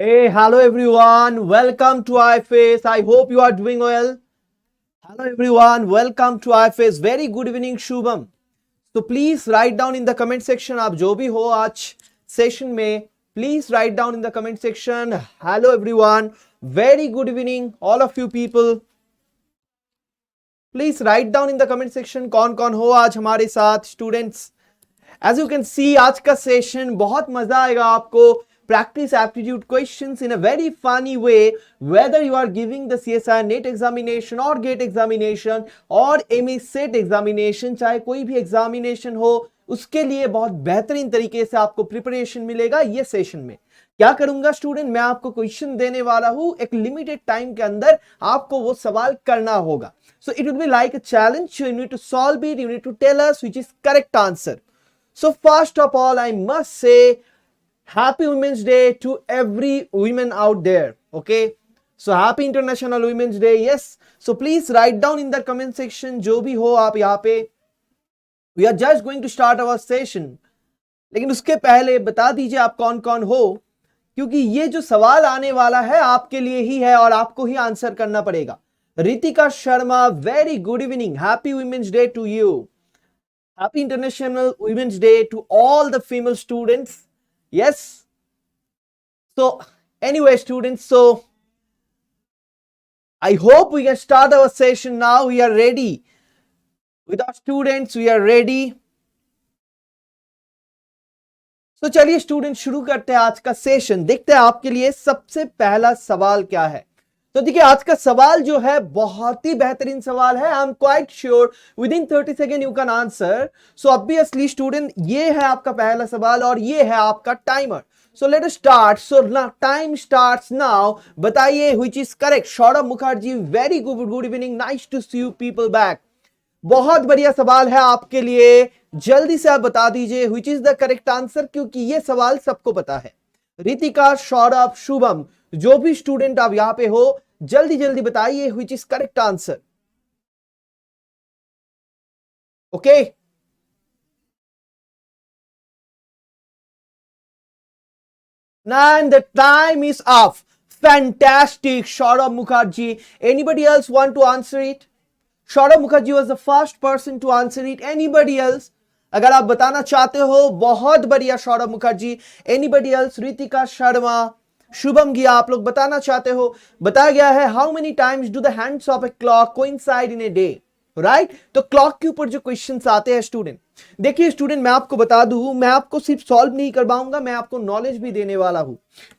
Hey, hello everyone. Welcome to iFace. I hope you are doing well. Hello everyone. Welcome to iFace. Very good evening, Shubham. तो please write down in the comment section आप जो भी हो आज session में please write down in the comment section hello everyone very good evening all of you people please write down in the comment section कौन कौन हो आज हमारे साथ students as you can see आज का सेशन बहुत मजा आएगा आपको practice aptitude questions in a very funny way whether you are giving the CSI NET examination or GATE examination or ME SET examination चाहे कोई भी एग्जामिनेशन हो उसके लिए बहुत बेहतरीन तरीके से आपको प्रिपरेशन मिलेगा ये सेशन में क्या करूंगा स्टूडेंट मैं आपको क्वेश्चन देने वाला हूं एक लिमिटेड टाइम के अंदर आपको वो सवाल करना होगा so it will be like a challenge you need to solve it you need to tell us which is correct answer so first of all I must say Happy Women's Day to every women out there. Okay, so happy International Women's Day. Yes, so please write down in the comment section जो भी हो आप यहाँ पे. We are just going to start our session. लेकिन उसके पहले बता दीजिए आप कौन कौन हो क्योंकि ये जो सवाल आने वाला है आपके लिए ही है और आपको ही आंसर करना पड़ेगा. Ritika Sharma, very good evening. Happy women's day to you. Happy international women's day to all the female students. Yes. So anyway, students, so I hope we can start our session now. We are ready. With our students, we are ready. So चलिए student शुरू करते हैं आज का session. देखते हैं आपके लिए सबसे पहला सवाल क्या है. तो देखिए आज का सवाल जो है बहुत ही बेहतरीन सवाल है. I am quite sure within 30 second you can answer. So obviously student ये है आपका पहला सवाल और ये है आपका timer. So let us start. So time starts now. बताइए which is correct. Saurabh Mukherjee, very good evening. Nice to see you people back. बहुत बढ़िया सवाल है आपके लिए. जल्दी से आप बता दीजिए which is the correct answer क्योंकि ये सवाल सबको पता है. रितिका, सौरभ, शुभम, जो भी स्टूडेंट आप यहां पे हो जल्दी जल्दी बताइए which is correct answer. Okay, and the time is up. Fantastic, Saurabh Mukherjee. Anybody else want to answer it? Saurabh Mukherjee was the first person to answer it. Anybody else? अगर आप बताना चाहते हो बहुत बढ़िया सौरभ मुखर्जी. Anybody else? रितिका शर्मा, शुभम गिया, आप लोग बताना चाहते हो. बताया गया है how many times do the hands of a clock coincide in a day. Right, तो क्लॉक के ऊपर जो क्वेश्चंस आते हैं स्टूडेंट, देखिए स्टूडेंट मैं आपको बता दूं, मैं आपको सिर्फ सॉल्व नहीं कर पाऊंगा, मैं आपको नॉलेज भी देने वाला हूं.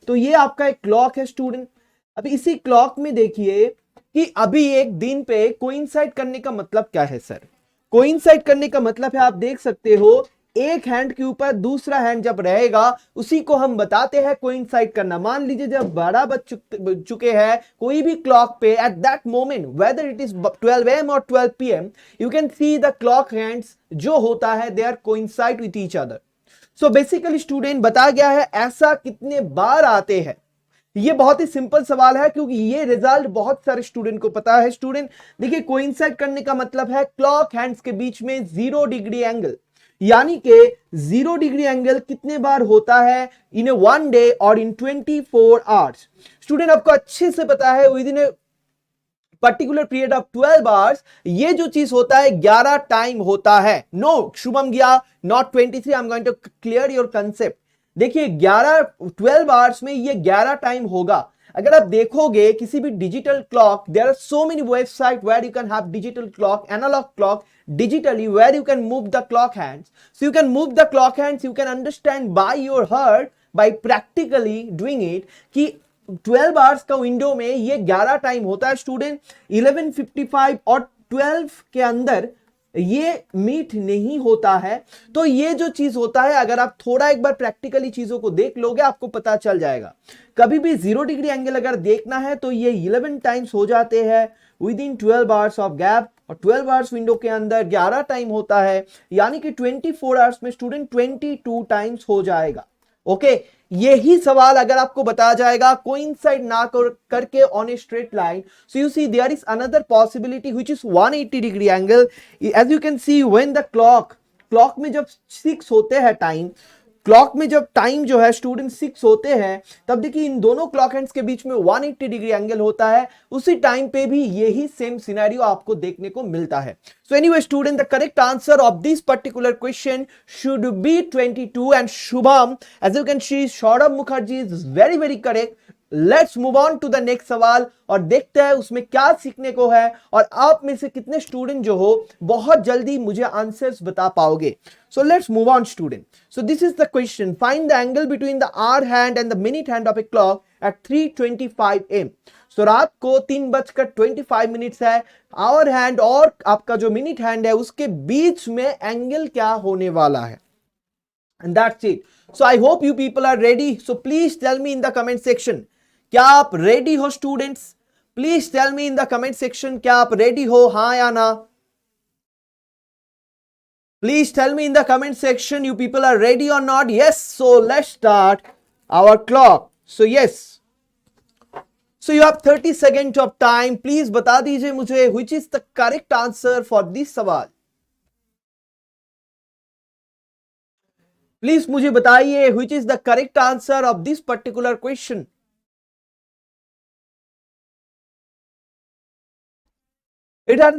तो ये आपका एक क्लॉक है स्टूडेंट. अभी इसी क्लॉक में देखिए कि अभी एक दिन पे कोइंसाइड करने का मतलब क्या है सर. कोइंसाइड करने का मतलब है आप देख सकते हो एक हैंड के ऊपर दूसरा हैंड जब रहेगा उसी को हम बताते हैं कोइंसाइड करना. मान लीजिए जब 12 बज चुके हैं कोई भी क्लॉक पे at that moment whether it is 12 AM और 12 PM you can see the clock hands जो होता है they are coincide with each other. So basically student बताया गया है ऐसा कितने बार आते हैं. ये बहुत ही सिंपल सवाल है क्योंकि ये रिजल्ट बहुत सारे स्टूडेंट को पता है. स्टूडेंट देखिए कोइंसाइड करने का मतलब है क्लॉक हैंड्स के बीच में 0 डिग्री एंगल, यानी कि 0 डिग्री एंगल कितने बार होता है इन ए 1 डे और इन 24 आवर्स. स्टूडेंट आपको अच्छे से पता है with in a particular period of 12 hours ये जो चीज होता है 11 टाइम होता है. नो शुभम गया, not 23. I am going to clear your concept. देखिए 12 आवर्स में ये 11 टाइम होगा. अगर आप देखोगे किसी भी digital clock, there are so many website where you can have digital clock, analogue clock digitally where you can move the clock hands. So you can move the clock hands, you can understand by your heart, by practically doing it कि 12 hours का window में ये 11 time होता है student. 11:55 और 12 के अंदर ये मीट नहीं होता है. तो ये जो चीज होता है अगर आप थोड़ा एक बार प्रैक्टिकली चीजों को देख लोगे आपको पता चल जाएगा. कभी भी 0 डिग्री एंगल अगर देखना है तो ये 11 टाइम्स हो जाते हैं with in 12 hours of gap और 12 आवर्स विंडो के अंदर 11 टाइम होता है, यानी कि 24 आवर्स में स्टूडेंट 22 टाइम्स हो जाएगा. ओके, यही सवाल अगर आपको बताया जाएगा कोइंसाइड ना करके on a straight line, so you see there is another possibility which is 180 degree angle. As you can see when the clock में जब 6 होते हैं टाइम क्लॉक में जब टाइम जो है स्टूडेंट 6 होते हैं, तब देखिए इन दोनों क्लॉक हैंड्स के बीच में 180 डिग्री एंगल होता है, उसी टाइम पे भी यही सेम सिनेरियो आपको देखने को मिलता है. So anyway student, the correct answer of this particular question should be 22 and Shubham, as you can see, Saurabh Mukherjee is very very correct. Let's move on to the next सवाल और देखते हैं उसमें क्या सीखने को है और आप में से कितने स्टूडेंट जो हो बहुत जल्दी मुझे आंसर्स बता पाओगे. So let's move on student. So this is the question, find the angle between the hour hand and the minute hand of a clock at 3:25 AM. सो रात को 3:25 है. आवर हैंड और आपका जो मिनट हैंड है उसके बीच में एंगल क्या होने वाला है. And that's it. So I hope you people are ready. So please tell me in the comment section. क्या आप रेडी हो students? Please tell me in the comment section, क्या आप रेडी हो, हाँ या ना? Please tell me in the comment section you people are ready or not. Yes, so let's start our clock. So yes, so you have 30 seconds of time. Please बता दीजिए मुझे which is the correct answer for this सवाल. Please मुझे बताइए which is the correct answer of this particular question. It are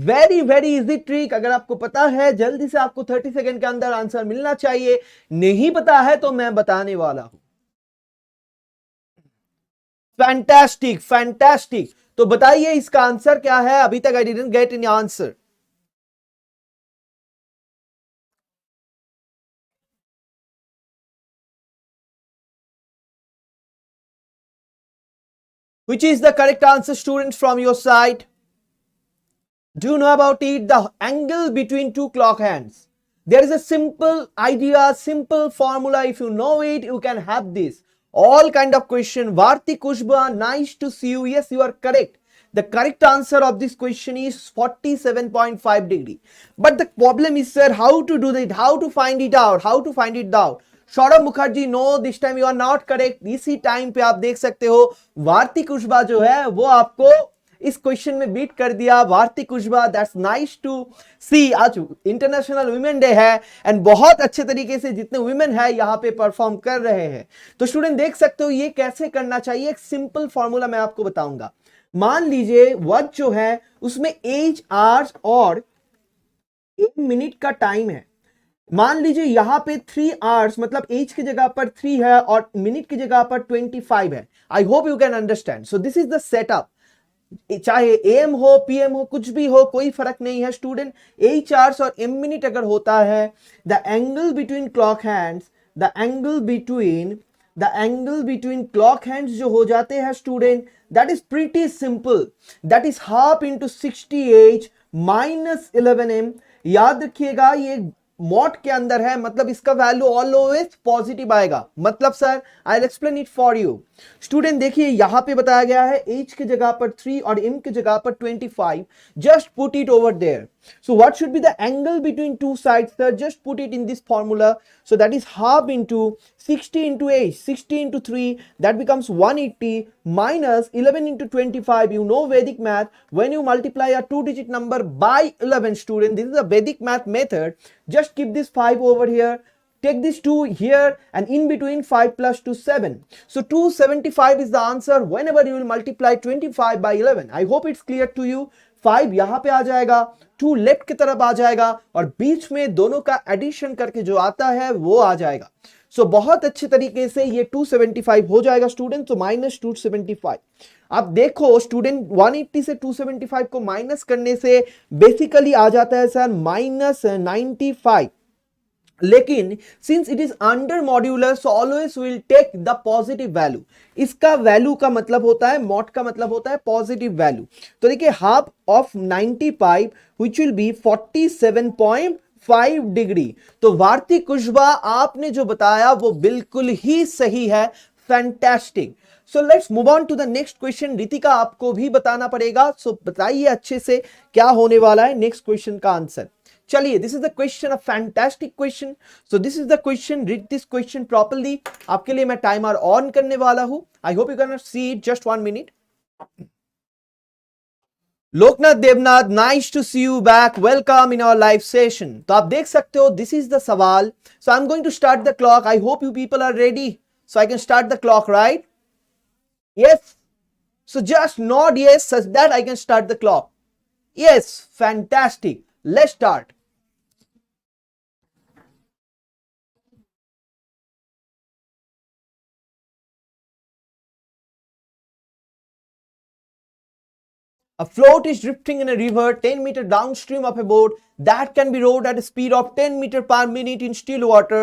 very very easy trick. अगर आपको पता है जल्दी से आपको 30 सेकेंड के अंदर आंसर मिलना चाहिए. नहीं पता है तो मैं बताने वाला हूं. Fantastic fantastic. तो बताइए इसका आंसर क्या है. अभी तक I didn't get any answer. Which is the correct answer, students, from your side? Do you know about it? The angle between two clock hands. There is a simple idea, simple formula. If you know it, you can have this. All kind of question. Varti Kushba, nice to see you. Yes, you are correct. The correct answer of this question is 47.5 degree. But the problem is, sir, how to do that? How to find it out? How to find it out? Saurabh Mukherjee, no, this time you are not correct. इसी time पे आप देख सकते हो भारती कुशबा जो है वो आपको इस क्वेश्चन में बीट कर दिया. Bharti Kushwaha, that's nice to सी. आज इंटरनेशनल वुमेन डे है एंड बहुत अच्छे तरीके से जितने वुमेन है यहाँ पे परफॉर्म कर रहे हैं. तो स्टूडेंट देख सकते हो ये कैसे करना चाहिए. एक सिंपल फॉर्मूला मैं आपको बताऊंगा. मान लीजिए वर्ड जो है उसमें एज, आवर्स और 1 मिनट का टाइम है. मान लीजिए यहां पे 3 आवर्स मतलब एज की जगह पर 3 है और मिनट की जगह पर 25 है. आई hope you can understand. So this is the setup. चाहे एम हो, पीएम हो, कुछ भी हो, कोई फर्क नहीं है स्टूडेंट. एच आवर्स और एम मिनट अगर होता है, the angle between clock hands, the angle between clock hands जो हो जाते हैं student, that is pretty simple. That is half into 60H minus 11M. याद रखिएगा ये मॉड के अंदर है, मतलब इसका वैल्यू ऑलवेज पॉजिटिव आएगा. मतलब sir I will explain it for you. Student देखिए यहां पे बताया गया है एच की जगह पर 3 और एम की जगह पर 25. Just put it over there. So what should be the angle between two sides sir? Just put it in this formula. So that is half into 60 into 8, 60 into 3, that becomes 180 minus 11 into 25. You know Vedic math. When you multiply a 2-digit number by 11, student, this is a Vedic math method. Just keep this 5 over here. Take this 2 here and in between 5 plus 2, 7. So 275 is the answer whenever you will multiply 25 by 11. I hope it's clear to you. 5 यहां पे आ जाएगा, 2 left की तरफ आ जाएगा और बीच में दोनों का एडिशन करके जो आता है वो आ जाएगा. सो बहुत अच्छे तरीके से ये 275 हो जाएगा स्टूडेंट. तो माइनस 275. आप देखो स्टूडेंट 180 से 275 को माइनस करने से बेसिकली आ जाता है सर माइनस 95. लेकिन since it is under modular so always will take the positive value. इसका वैल्यू का मतलब होता है, मॉड का मतलब होता है पॉजिटिव वैल्यू. तो देखिए half of 95 which will be 47.5 degree. तो भारती कुशबा आपने जो बताया वो बिल्कुल ही सही है. Fantastic. So let's move on to the next question. Ritika आपको भी बताना पड़ेगा. सो बताइए अच्छे से क्या होने वाला है नेक्स्ट क्वेश्चन का आंसर. चलिए, this is the question, a fantastic question. So this is the question. Read this question properly. आपके लिए मैं टाइमर ऑन करने वाला हूं. I hope you can see it. Just 1 minute. Loknath Devnath, nice to see you back, welcome in our live session. तो आप देख सकते हो दिस इज द सवाल। So I am going to start the clock. I hope you people are ready, so I can start the clock, right? Yes, so just nod yes such that I can start the clock. Yes, fantastic. Let's start. A float is drifting in a river 10 meter downstream of a boat that can be rowed at a speed of 10 meter per minute in still water.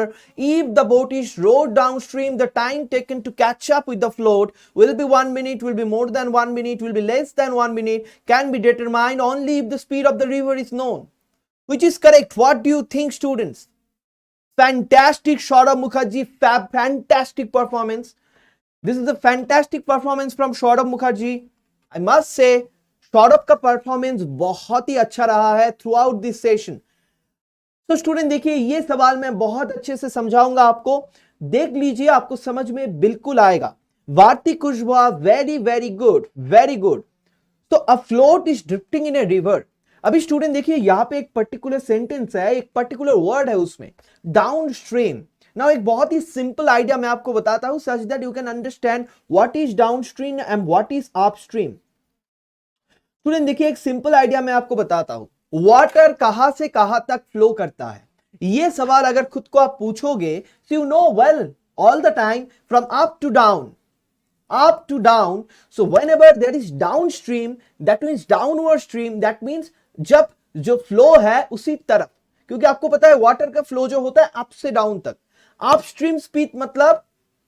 If the boat is rowed downstream, the time taken to catch up with the float will be 1 minute, will be more than 1 minute, will be less than 1 minute, can be determined only if the speed of the river is known. Which is correct? What do you think, students? Fantastic, Saurabh Mukherjee, fantastic performance. This is a fantastic performance from Saurabh Mukherjee. I must say, Saurabh का performance बहुत ही अच्छा रहा है through out this session. तो student देखिए, ये सवाल मैं बहुत अच्छे से समझाऊंगा आपको, देख लीजिए, आपको समझ में बिल्कुल आएगा। Vartik Kushwaha, very very good, very good. तो a float is drifting in a river. अभी स्टूडेंट देखिए, यहां पे एक पर्टिकुलर सेंटेंस है, एक पर्टिकुलर वर्ड है उसमें, डाउन स्ट्रीम। नाउ एक बहुत ही सिंपल आइडिया मैं आपको बताता हूं such that you can understand what is down stream and what is up stream. Student देखिए, एक सिंपल आइडिया मैं आपको बताता हूं। वाटर कहां से कहां तक फ्लो करता है, ये सवाल अगर खुद को आप पूछोगे, so you know well all the time from up to down, up to down. So whenever there is downstream, that means downward stream, that means जब जो फ्लो है उसी तरफ, क्योंकि आपको पता है वाटर का फ्लो जो होता है अप से डाउन तक। अपस्ट्रीम स्पीड मतलब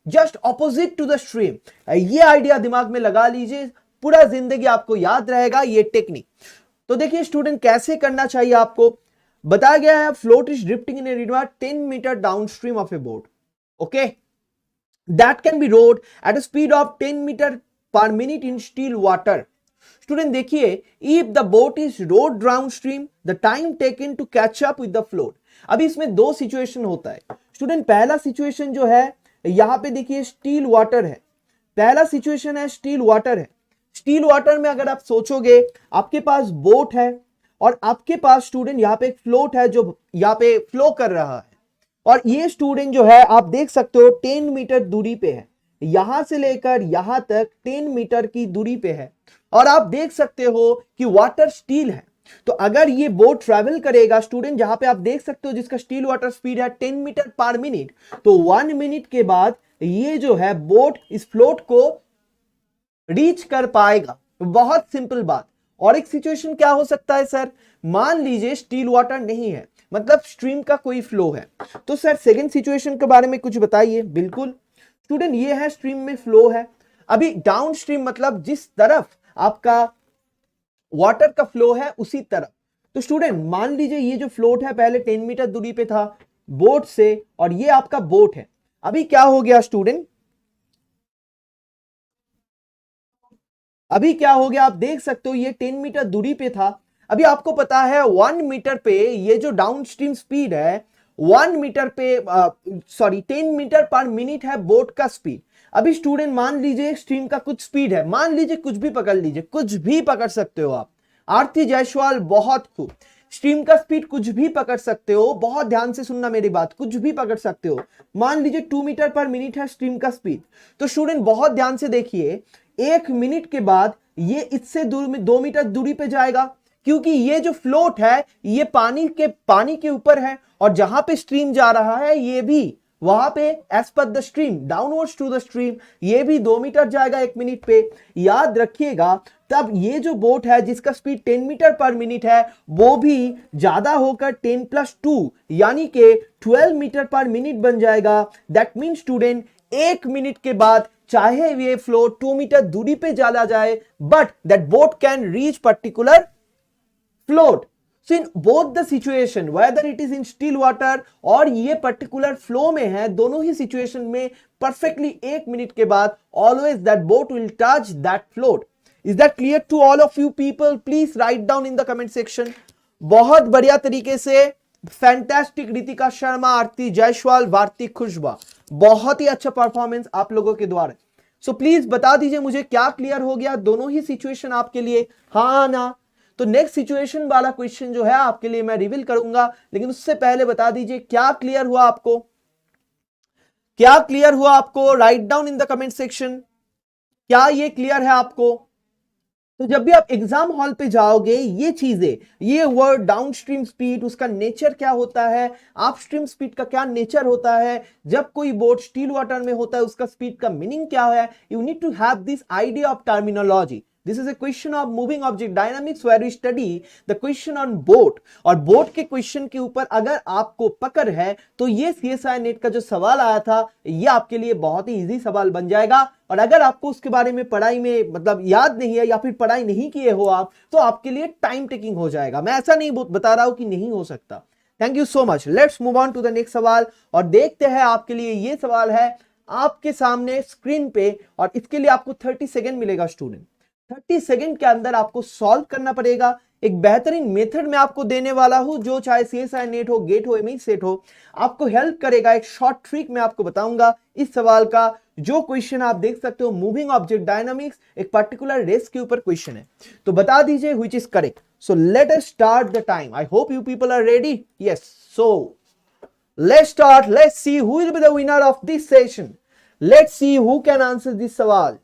just opposite to the stream. ये आइडिया दिमाग में लगा लीजिए, पूरा जिंदगी आपको याद रहेगा ये टेक्निक। तो देखिए स्टूडेंट, कैसे करना चाहिए आपको बताया गया है। Float is drifting in a river 10 metre downstream of a boat, okay, that can be rowed at a speed of 10 meter per minute in still water. Student देखिए, if the boat is rowed downstream, the time taken to catch up with the float. अभी इसमें दो situation होता है student. पहला situation जो है, यहां पे देखिए स्टील वाटर है, पहला सिचुएशन है स्टील वाटर है। स्टील वाटर में अगर आप सोचोगे, आपके पास बोट है और आपके पास स्टूडेंट यहां पे एक फ्लोट है जो यहां पे फ्लो कर रहा है, और ये स्टूडेंट जो है आप देख सकते हो 10 मीटर दूरी पे है, यहां से लेकर यहां तक 10 मीटर की दूरी पे है, और आप देख सकते हो कि वाटर स्टील है। तो अगर ये बोट ट्रेवल करेगा स्टूडेंट, जहां पे आप देख सकते हो जिसका स्टील वाटर स्पीड है 10 मीटर पर मिनट, तो 1 मिनट के बाद ये जो है बोट इस फ्लोट को रीच कर पाएगा। बहुत सिंपल बात। और एक सिचुएशन क्या हो सकता है सर, मान लीजिए स्टील वाटर नहीं है, मतलब स्ट्रीम का कोई फ्लो है, तो सर सेकंड सिचुएशन के बारे में कुछ बताइए। बिल्कुल स्टूडेंट, ये है स्ट्रीम में फ्लो है। अभी डाउन स्ट्रीम मतलब जिस तरफ आपका वाटर का फ्लो है उसी तरफ। तो स्टूडेंट मान लीजिए ये जो फ्लोट है पहले 10 मीटर दूरी पे था बोट से, और ये आपका बोट है। अभी क्या हो गया स्टूडेंट, अभी क्या हो गया, आप देख सकते हो ये 10 मीटर दूरी पे था। अभी आपको पता है 1 मीटर पे ये जो डाउनस्ट्रीम स्पीड है 1 मीटर पे सॉरी 10 मीटर पर मिनट है बोट का स्पीड। अभी स्टूडेंट मान लीजिए स्ट्रीम का कुछ स्पीड है, मान लीजिए कुछ भी पकड़ लीजिए, कुछ भी पकड़ सकते हो आप। आरती जायसवाल बहुत खूब, स्ट्रीम का स्पीड कुछ भी पकड़ सकते हो, बहुत ध्यान से सुनना मेरी बात, कुछ भी पकड़ सकते हो। मान लीजिए 2 मीटर पर मिनट है स्ट्रीम का स्पीड, तो स्टूडेंट बहुत ध्यान से देखिए, 1 मिनट के बाद ये इससे दूर में 2 मीटर दूरी पे जाएगा, क्योंकि ये जो फ्लोट है ये पानी के ऊपर है, और जहां पे स्ट्रीम जा रहा है ये भी वहां पे as per the stream downwards to the stream ये भी 2 मीटर जाएगा 1 मिनट पे। याद रखिएगा, तब ये जो बोट है जिसका स्पीड 10 मीटर पर मिनट है वो भी ज्यादा होकर 10 + 2 यानी कि 12 मीटर पर मिनट बन जाएगा। दैट मीन स्टूडेंट 1 मिनट के बाद चाहे ये फ्लो 2 मीटर दूरी पे चला जाए, but that boat can reach particular float. So in both the situation, whether it is in still water और ये particular flow में है, दोनों ही situation में perfectly 1 मिनट के बाद always that boat will touch that float. Is that clear to all of you people? Please write down in the comment section. बहुत बढ़िया तरीके से फैंटास्टिक, रितिका शर्मा, आरती जायसवाल, वार्तिक खुशबा, बहुत ही अच्छा परफॉर्मेंस आप लोगों के द्वारा। सो प्लीज बता दीजिए मुझे क्या क्लियर हो गया, दोनों ही सिचुएशन आपके लिए हाँ ना तो नेक्स्ट सिचुएशन वाला क्वेश्चन जो है आपके लिए मैं रिवील करूंगा, लेकिन उससे पहले बता दीजिए क्या क्लियर हुआ आपको, क्या क्लियर हुआ आपको? Right down in the comment section, क्या ये क्लियर है आपको? तो जब भी आप एग्जाम हॉल पे जाओगे, ये चीजें, ये वर्ड डाउनस्ट्रीम स्पीड, उसका नेचर क्या होता है, अपस्ट्रीम स्पीड का क्या नेचर होता है, जब कोई बोट स्टिल वाटर में होता है उसका स्पीड का मीनिंग क्या है, you need to have this idea of terminology. This is a question of moving object dynamics where we study the question on boat. और बोट के क्वेश्चन के ऊपर अगर आपको पकड़ है तो ये CSI नेट का जो सवाल आया था ये आपके लिए बहुत ही इजी सवाल बन जाएगा. और अगर आपको उसके बारे में पढ़ाई में मतलब याद नहीं है या फिर पढ़ाई नहीं किए हो आप, तो आपके लिए टाइम टेकिंग हो जाएगा. मैं ऐसा नहीं बता रहा हूं कि नहीं हो सकता. Thank you so much. Let's move on to the next सवाल और देखते हैं आपके लिए. ये सवाल है आपके सामने स्क्रीन पे और इसके लिए आपको 30 सेकेंड मिलेगा स्टूडेंट. 30 सेकंड के अंदर आपको सॉल्व करना पड़ेगा. एक बेहतरीन मेथड में आपको देने वाला हूं जो चाहे CSI नेट हो, गेट हो, एमई सेट हो, आपको हेल्प करेगा. एक शॉर्ट ट्रिक मैं आपको बताऊंगा इस सवाल का. जो क्वेश्चन आप देख सकते हो मूविंग ऑब्जेक्ट डायनामिक्स, एक पर्टिकुलर रेस के ऊपर क्वेश्चन है. तो बता दीजिए which is correct. So let us start the time. I hope you people are ready. Yes, so let's start. Let's see who will be the winner of this session. Let's see who can answer this सवाल.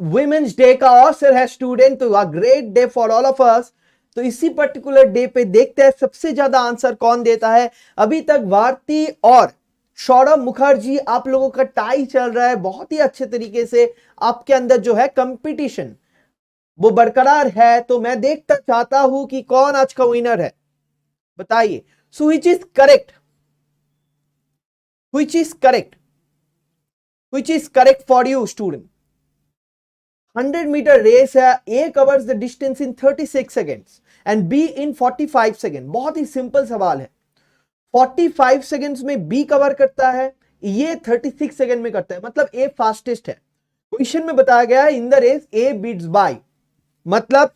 Women's day का अवसर है student, तो a great day for all of us. तो इसी particular day पे देखते हैं सबसे ज्यादा आंसर कौन देता है. अभी तक भारती और सौरभ मुखर्जी, आप लोगों का टाई चल रहा है बहुत ही अच्छे तरीके से. आपके अंदर जो है कंपटीशन वो बरकरार है. तो मैं देखता चाहता हूं कि कौन आज का विनर है, बताइए. So which is correct, which is correct, which is correct for you student. 100 metre race है. A covers the distance in 36 seconds and B in 45 seconds. बहुत ही सिंपल सवाल है. 45 सेकेंड्स में B कवर करता है, ये 36 सेकेंड में करता है, मतलब A फास्टेस्ट है. क्वेश्चन में बताया गया है in the race A beats by, मतलब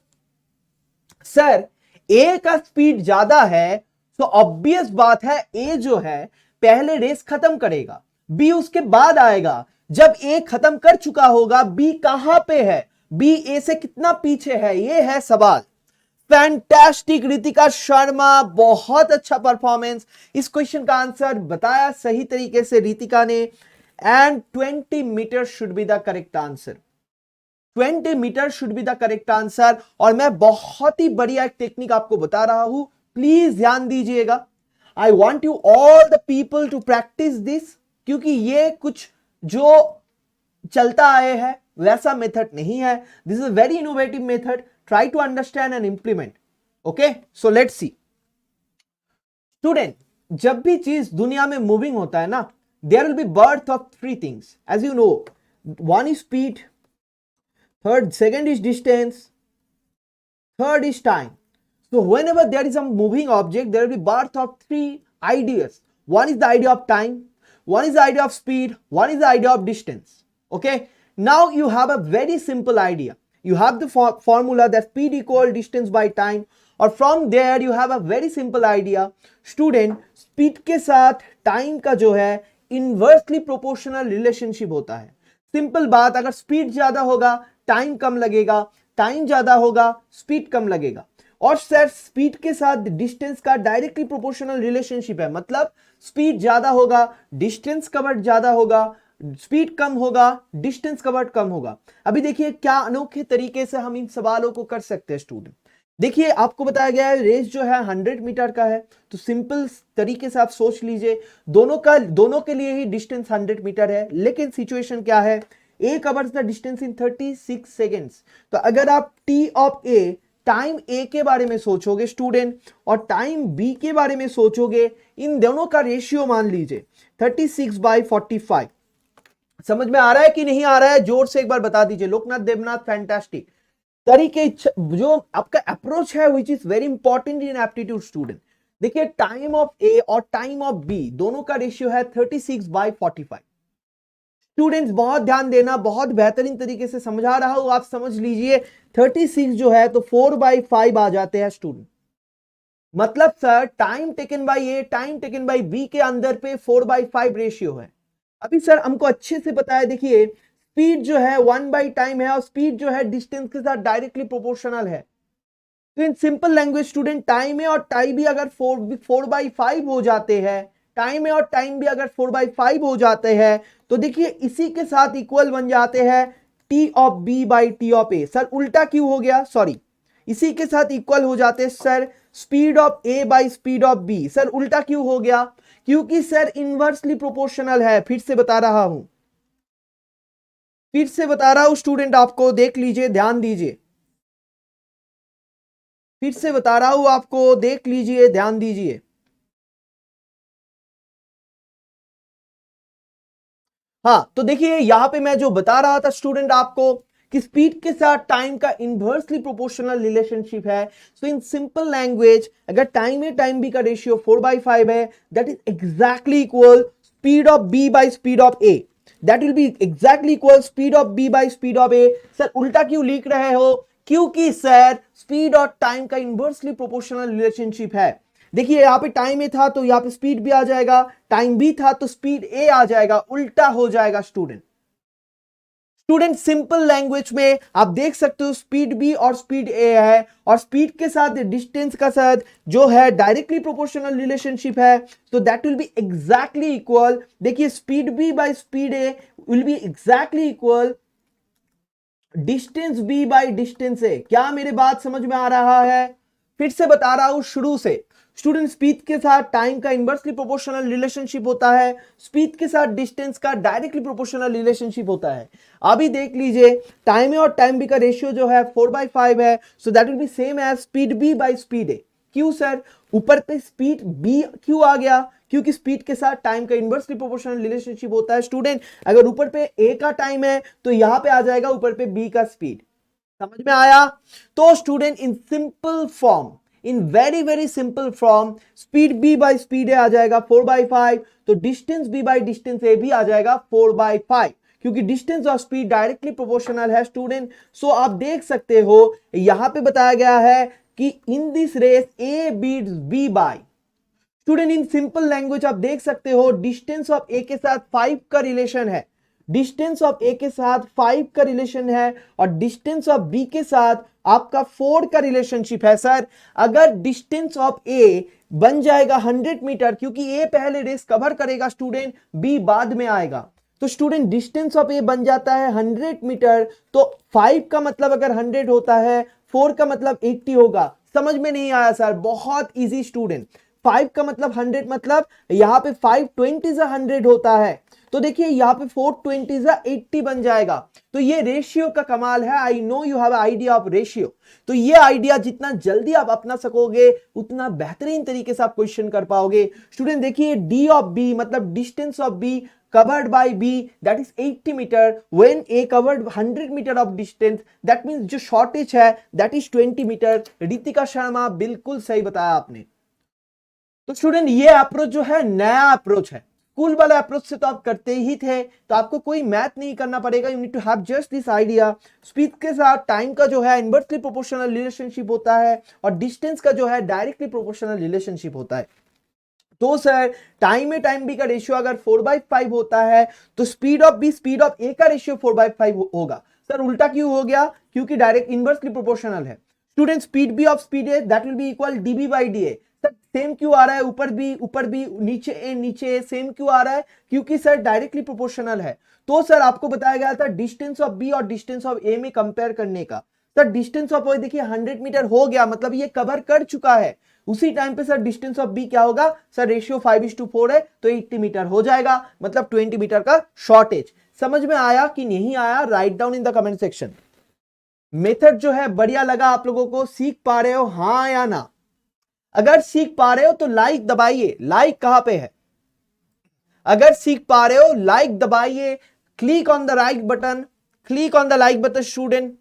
सर A का स्पीड ज्यादा है तो ऑब्वियस बात है A जो है पहले रेस खत्म करेगा, B उसके बाद आएगा. जब A खत्म कर चुका होगा B कहां पे है, B A से कितना पीछे है, ये है सवाल. फैंटास्टिक रितिका शर्मा, बहुत अच्छा परफॉर्मेंस. इस क्वेश्चन का आंसर बताया सही तरीके से रितिका ने. And 20 metre should be the correct answer. 20 metre should be the correct answer. और मैं बहुत ही बढ़िया एक टेक्निक आपको बता रहा हूं, प्लीज ध्यान दीजिएगा. I want you all the people to practise this, क्योंकि ये कुछ जो चलता आए है वैसा मेथड नहीं है. This is a very innovative method. Try to understand and implement. Okay, so let's see student. जब भी चीज दुनिया में मूविंग होता है ना, there will be birth of 3 things as you know. 1 is speed, second is distance, third is time. So whenever there is a moving object, there will be birth of 3 ideas. One is the idea of time, one is the idea of speed, one is the idea of distance. Okay, now you have a very simple idea. You have the formula that speed equal distance by time, और from there you have a very simple idea. Student, speed के साथ time का जो है inversely proportional relationship होता है. Simple बात, अगर स्पीड ज्यादा होगा टाइम कम लगेगा, टाइम ज्यादा होगा स्पीड कम लगेगा. और सर स्पीड के साथ डिस्टेंस का डायरेक्टली प्रोपोर्शनल रिलेशनशिप है, मतलब स्पीड ज्यादा होगा डिस्टेंस कवर्ड ज्यादा होगा, स्पीड कम होगा डिस्टेंस कवर्ड कम होगा. अभी देखिए क्या अनोखे तरीके से हम इन सवालों को कर सकते हैं स्टूडेंट. देखिए आपको बताया गया है रेस जो है 100 मीटर का है, तो सिंपल तरीके से आप सोच लीजिए दोनों के लिए ही डिस्टेंस 100 मीटर है. लेकिन सिचुएशन क्या है, A covers the distance in 36 seconds. तो अगर आप T of A time A के बारे में सोचोगे स्टूडेंट और टाइम B के बारे में सोचोगे, इन दोनों का रेशियो मान लीजिए 36/45. समझ में आ रहा है कि नहीं आ रहा है, जोर से एक बार बता दीजिए. लोकनाथ देवनाथ, फैंटास्टिक तरीके जो आपका अप्रोच है which is very important in aptitude student. देखिए टाइम ऑफ A और टाइम ऑफ B दोनों का रेशियो है 36/45. स्टूडेंट्स बहुत ध्यान देना, बहुत बेहतरीन तरीके से समझा रहा हूं, आप समझ लीजिए. 36 जो है तो 4/5 आ जाते हैं स्टूडेंट. मतलब sir time taken by A time taken by B के अंदर पे 4/5 रेशियो है. अभी सर हमको अच्छे से पता है, देखिए स्पीड जो है 1/टाइम है और स्पीड जो है डिस्टेंस के साथ डायरेक्टली प्रोपोर्शनल है। तो इन सिंपल लैंग्वेज स्टूडेंट, टाइम है और टाइम भी अगर 4/5 हो जाते हैं, टाइम है और टाइम भी अगर 4/5 हो जाते हैं, तो देखिए इसी के साथ इक्वल बन जाते हैं T of B by T of A. Sir उल्टा क्यों हो गया, सॉरी, इसी के साथ इक्वल हो जाते हैं sir speed of A by speed of B. Sir उल्टा क्यों हो गया, क्योंकि सर इनवर्सली प्रोपोर्शनल है। फिर से बता रहा हूं, फिर से बता रहा हूं स्टूडेंट, आपको देख लीजिए, ध्यान दीजिए, फिर से बता रहा हूं आपको, देख लीजिए, ध्यान दीजिए। हाँ तो देखिए यहां पे मैं जो बता रहा था स्टूडेंट आपको कि स्पीड के साथ टाइम का इनवर्सली प्रोपोर्शनल रिलेशनशिप है। सो इन सिंपल लैंग्वेज अगर टाइम है टाइम बी का रेशियो 4/5 है, that is exactly equal speed of B by speed of A. That will be exactly equal speed of B by speed of A. Sir उल्टा क्यों लिख रहे हो, क्योंकि सर स्पीड और टाइम का इनवर्सली प्रोपोर्शनल रिलेशनशिप है। देखिए यहां पे टाइम ए था तो यहां पे स्पीड भी आ जाएगा, टाइम बी था तो स्पीड ए आ जाएगा, उल्टा हो जाएगा स्टूडेंट। स्टूडेंट सिंपल लैंग्वेज में आप देख सकते हो स्पीड बी और स्पीड ए है और स्पीड के साथ डिस्टेंस का साथ जो है डायरेक्टली प्रोपोर्शनल रिलेशनशिप है। तो that will be exactly equal, देखिए speed B by speed A will be exactly equal distance B by distance A. क्या मेरे बात समझ में आ रहा है, फिर से बता रहा हूं शुरू से स्टूडेंट, स्पीड के साथ टाइम का इनवर्सली प्रोपोर्शनल रिलेशनशिप होता है, स्पीड के साथ डिस्टेंस का डायरेक्टली प्रोपोर्शनल रिलेशनशिप होता है। अभी देख लीजिए टाइम ए और टाइम बी का रेशियो जो है 4/5 है, so that will be same as speed B by speed A. क्यों सर, ऊपर पे स्पीड बी क्यों आ गया, क्योंकि स्पीड के साथ टाइम का इनवर्सली प्रोपोर्शनल रिलेशनशिप होता है स्टूडेंट। अगर ऊपर पे ए का टाइम है तो यहां पे आ जाएगा ऊपर पे बी का स्पीड। समझ में आया। तो student in simple form, in very very simple form, speed B by speed A आ जाएगा 4/5, तो distance B by distance A भी आ जाएगा 4/5, क्योंकि डिस्टेंस और स्पीड डायरेक्टली प्रोपोर्शनल है स्टूडेंट। सो आप देख सकते हो यहां पे बताया गया है कि in this race A beats B by. Student in simple language आप देख सकते हो डिस्टेंस ऑफ ए के साथ 5 का रिलेशन है, डिस्टेंस ऑफ ए के साथ 5 का रिलेशन है और डिस्टेंस ऑफ बी के साथ आपका 4 का रिलेशनशिप है। सर अगर डिस्टेंस ऑफ ए बन जाएगा 100 मीटर, क्योंकि ए पहले रेस कवर करेगा स्टूडेंट, बी बाद में आएगा, तो स्टूडेंट डिस्टेंस ऑफ ए बन जाता है 100 मीटर, तो 5 का मतलब अगर 100 होता है, 4 का मतलब 80 होगा। समझ में नहीं आया सर, बहुत इजी स्टूडेंट। 5 का मतलब 100, मतलब यहां पे 5 20 100 होता है, तो देखिए यहां पे 4 20 80 बन जाएगा। तो ये रेशियो का कमाल है। I know you have idea of ratio. तो ये आइडिया जितना जल्दी आप अपना सकोगे उतना बेहतरीन तरीके से आप क्वेश्चन कर पाओगे स्टूडेंट। देखिए डी ऑफ बी मतलब distance of B covered by B, that is 80 meter, when A covered 100 meter of distance, that means जो shortage है that is 20 meter। Ritika Sharma बिल्कुल सही बताया आपने। तो स्टूडेंट ये अप्रोच जो है नया अप्रोच है, स्कूल वाला अप्रोच से तो आप करते ही थे, तो आपको कोई मैथ नहीं करना पड़ेगा। You need to have just this idea. Speed के साथ टाइम का जो है इनवर्सली प्रोपोर्शनल रिलेशनशिप होता है और डिस्टेंस का जो है डायरेक्टली प्रोपोर्शनल रिलेशनशिप होता है। तो सर टाइम में टाइम बी का रेशियो अगर 4/5 होता है तो speed of B speed of A का रेशियो 4/5 होगा। सर उल्टा क्यों हो गया, क्योंकि डायरेक्ट इनवर्सली प्रोपोर्शनल है student. Speed B of speed A that will be equal DB by D A. Sir same क्यों आ रहा है, ऊपर बी नीचे ए सेम क्यों आ रहा है, क्योंकि सर डायरेक्टली प्रोपोर्शनल है। तो सर आपको बताया गया था डिस्टेंस ऑफ बी और डिस्टेंस ऑफ ए में कंपेयर करने का। सर डिस्टेंस ऑफ ए देखिए 100 मीटर हो गया, मतलब ये कवर कर चुका है। उसी टाइम पे सर डिस्टेंस ऑफ बी क्या होगा, सर रेशियो 5:4 है तो 80 मीटर हो जाएगा, मतलब 20 मीटर का शॉर्टेज। समझ में आया कि नहीं आया, right down in the comment section. Method जो है बढ़िया लगा आप लोगों को, सीख पा रहे हो हाँ या ना। अगर सीख पा रहे हो तो लाइक दबाइए। लाइक कहां पे है, अगर सीख पा रहे हो लाइक दबाइए, click on the right button, click on the like button student.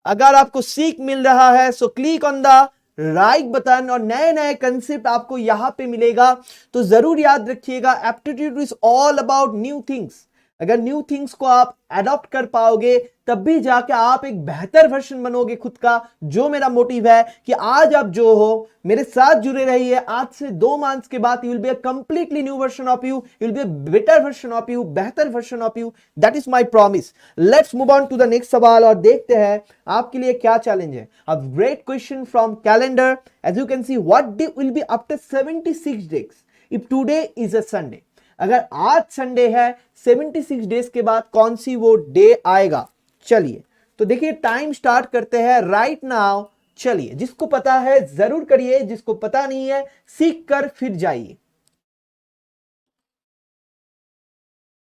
अगर आपको सीख मिल रहा है so click on the right button और नए नए कंसेप्ट आपको यहां पे मिलेगा। तो जरूर याद रखिएगा aptitude is all about new things. अगर न्यू थिंग्स को आप अडॉप्ट कर पाओगे तब भी जाके आप एक बेहतर वर्जन बनोगे खुद का। जो मेरा मोटिव है कि आज आप जो हो मेरे साथ जुड़े रहिए, आज से 2 मंथ्स के बाद you will be a completely new version of you, you will be a better version of you, बेहतर version of you. That is my promise. Let's move on to the next सवाल और देखते हैं आपके लिए क्या चैलेंज है। A great question from calendar. As you can see, what day will be after 76 days if today is a Sunday. अगर आज संडे है 76 डेज के बाद कौन सी वो डे आएगा। चलिए तो देखिए टाइम स्टार्ट करते हैं राइट नाउ। चलिए जिसको पता है जरूर करिए, जिसको पता नहीं है सीख कर फिर जाइए।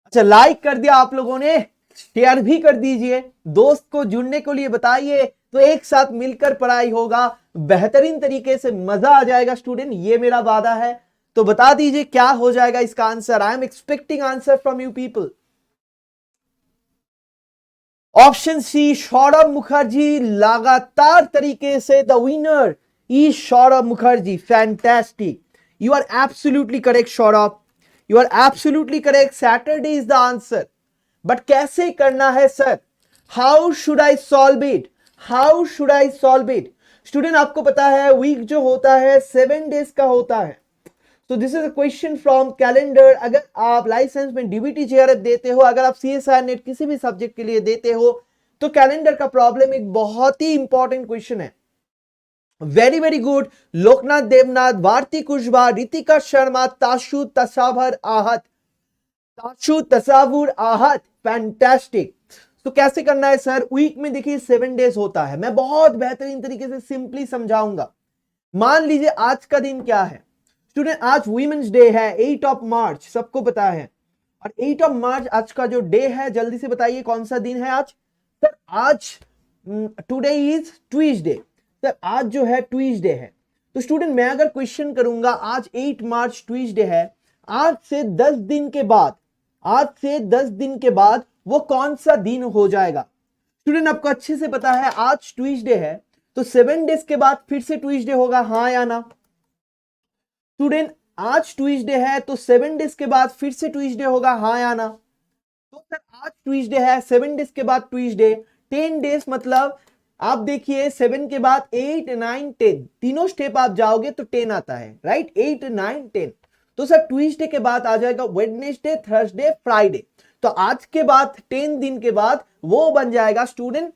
अच्छा लाइक कर दिया आप लोगों ने, शेयर भी कर दीजिए, दोस्त को जुड़ने के लिए बताइए, तो एक साथ मिलकर पढ़ाई होगा, बेहतरीन तरीके से मजा आ जाएगा स्टूडेंट, ये मेरा वादा है। तो बता दीजिए क्या हो जाएगा इसका answer. I am expecting answer from you people. Option C Saurabh Mukherjee लगातार तरीके से the winner is Saurabh Mukherjee. Fantastic, you are absolutely correct Saurabh, you are absolutely correct. Saturday is the answer. But कैसे करना है sir, how should I solve it, how should I solve it. Student आपको पता है week जो होता है 7 डेज का होता है। तो this is a question from calendar. अगर आप लाइसेंस में डीबीटी जेआरएफ देते हो, अगर आप सीएसआर नेट किसी भी सब्जेक्ट के लिए देते हो, तो कैलेंडर का प्रॉब्लम एक बहुत ही इंपॉर्टेंट क्वेश्चन है। Very very good. Loknath Devnath, Bharti Kushwaha, Ritika Sharma, Tashu Tasawar Aahat, Tashu तसावुर आहत। फैंटास्टिक। तो कैसे करना है सर, वीक में देखिए 7 डेज होता है। मैं बहुत बेहतरीन तरीके से सिंपली समझाऊंगा। मान लीजिए आज का दिन क्या है स्टूडेंट, आज वीमेंस डे है 8 ऑफ मार्च, सबको पता है। और 8 ऑफ मार्च आज का जो डे है, जल्दी से बताइए कौन सा दिन है आज। सर आज टुडे इज ट्यूसडे। सर आज जो है ट्यूसडे है। तो स्टूडेंट मैं अगर क्वेश्चन करूंगा आज 8 मार्च ट्यूसडे है, आज से 10 दिन के बाद, आज से 10 दिन के बाद वो कौन सा दिन हो जाएगा। स्टूडेंट आपको अच्छे से पता है आज ट्यूसडे है, तो 7 डेज के बाद फिर से ट्यूसडे होगा, हाँ या ना। स्टूडेंट आज ट्यूसडे है तो 7 डेज के बाद फिर से ट्यूसडे होगा, हाँ या ना। तो सर आज ट्यूसडे है, 7 डेज के बाद ट्यूसडे, 10 डेज मतलब आप देखिए 7 के बाद 8 9 10, तीनों स्टेप आप जाओगे तो 10 आता है, राइट। 8 9 10। तो सर ट्यूसडे के बाद आ जाएगा वेडनेसडे, थर्सडे, फ्राइडे। तो आज के बाद 10 दिन के बाद वो बन जाएगा स्टूडेंट,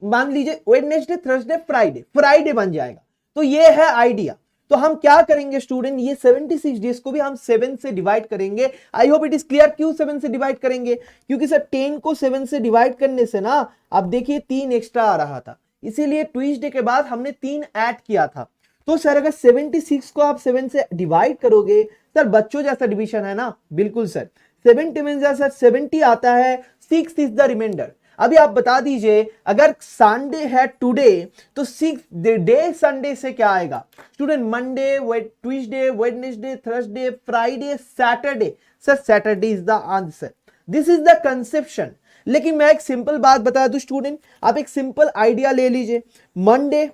मान लीजिए वेडनेसडे, थर्सडे, फ्राइडे, फ्राइडे बन जाएगा। तो ये है आइडिया। तो हम क्या करेंगे स्टूडेंट, ये 76 डेज को भी हम 7 से डिवाइड करेंगे। I hope it is clear. क्यों 7 से डिवाइड करेंगे, क्योंकि सर 10 को 7 से डिवाइड करने से ना आप देखिए 3 एक्स्ट्रा आ रहा था, इसीलिए ट्यूसडे के बाद हमने 3 ऐड किया था। तो सर अगर 76 को आप 7 से डिवाइड करोगे, सर बच्चों जैसा डिवीजन है ना, बिल्कुल सर। 70 में सर 70 आता है, 6 इज द रिमाइंडर। अभी आप बता दीजिए अगर संडे है टुडे तो 6 डे संडे से क्या आएगा student, Monday, Tuesday, Wednesday, Thursday, Friday, Saturday. Sir Saturday is the answer. This is the conception. लेकिन मैं एक सिंपल बात बता दूं स्टूडेंट, आप एक सिंपल आइडिया ले लीजिए। Monday,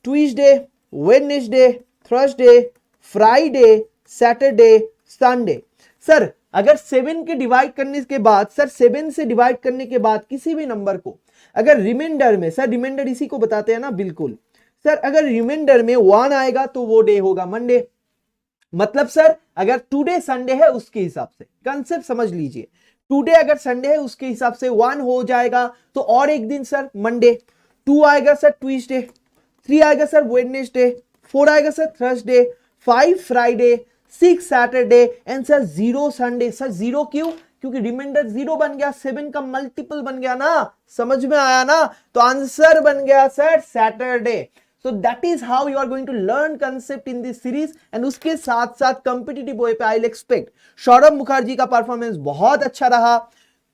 Tuesday, Wednesday, Thursday, Friday, Saturday, Sunday. Sir अगर 7 के डिवाइड करने के बाद, सर 7 से डिवाइड करने के बाद किसी भी नंबर को अगर रिमाइंडर में, सर रिमाइंडर इसी को बताते हैं ना, बिल्कुल सर, अगर रिमाइंडर में 1 आएगा तो वो डे होगा मंडे। मतलब सर अगर टुडे संडे है उसके हिसाब से, कंसेप्ट समझ लीजिए, टुडे अगर संडे है उसके हिसाब से 1 हो जाएगा तो और एक दिन सर मंडे, 2 आएगा सर ट्यूसडे, 3 आएगा सर वेडनेसडे, 4 आएगा sir Thursday, 5 Friday, 6 Saturday and sir 0 Sunday. Sir 0 क्यों, क्योंकि रिमाइंडर 0 बन गया, 7 का मल्टीपल बन गया ना, समझ में आया ना। तो आंसर बन गया sir Saturday. So that is how you are going to learn concept in this series। and उसके साथ साथ competitive way पे I'll expect सौरभ मुखर्जी का परफॉर्मेंस बहुत अच्छा रहा,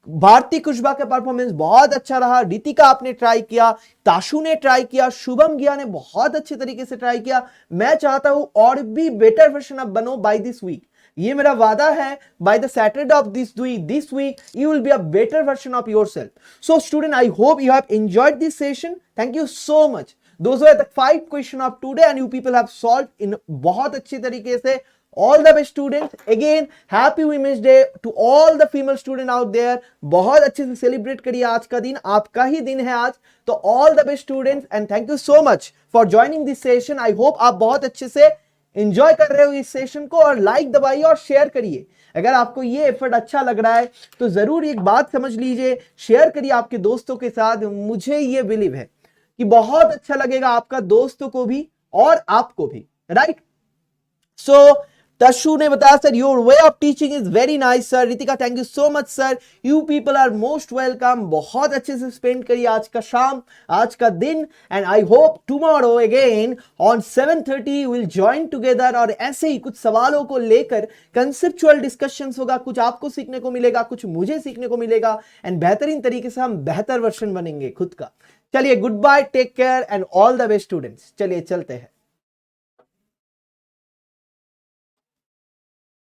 भारती कुशवाहा का परफॉर्मेंस बहुत अच्छा रहा, रितिका आपने ट्राई किया, ताशु ने ट्राई किया, शुभम गिया ने बहुत अच्छे तरीके से ट्राई किया। मैं चाहता हूं और भी बेटर वर्जन आप बनो बाय दिस वीक, ये मेरा वादा है। By the Saturday of this week you will be a better version of yourself। So student, I hope you have enjoyed this session। Thank you so much। Those were the 5 questions of today and you people have solved in बहुत अच्छे तरीके से, All the best students. Again, happy Women's Day to all the female student out there. बहुत अच्छे से celebrate करिए आज का दिन, आपका ही दिन है आज. तो all the best students and thank you so much for joining this session. I hope आप बहुत अच्छे से एंजॉय कर रहे हो इस सेशन को, और लाइक दबाइए और शेयर करिए. अगर आपको ये एफर्ट अच्छा लग रहा है तो जरूर एक बात समझ लीजिए, शेयर करिए आपके दोस्तों के साथ. मुझे ये बिलीव है कि बहुत अच्छा लगेगा आपका दोस्तों को भी और आपको भी, राइट. सो तशु ने बताया sir your way of teaching is very nice sir. Ritika thank you so much sir. You people are most welcome. बहुत अच्छे से स्पेंड करिए आज का शाम, आज का दिन. And I hope tomorrow again on 7:30 will join together, और ऐसे ही कुछ सवालों को लेकर कंसेप्चुअल डिस्कशंस होगा. कुछ आपको सीखने को मिलेगा, कुछ मुझे सीखने को मिलेगा, एंड बेहतरीन तरीके से हम बेहतर वर्जन बनेंगे खुद का. चलिए, goodbye, take care and all the best students. चलिए चलते हैं.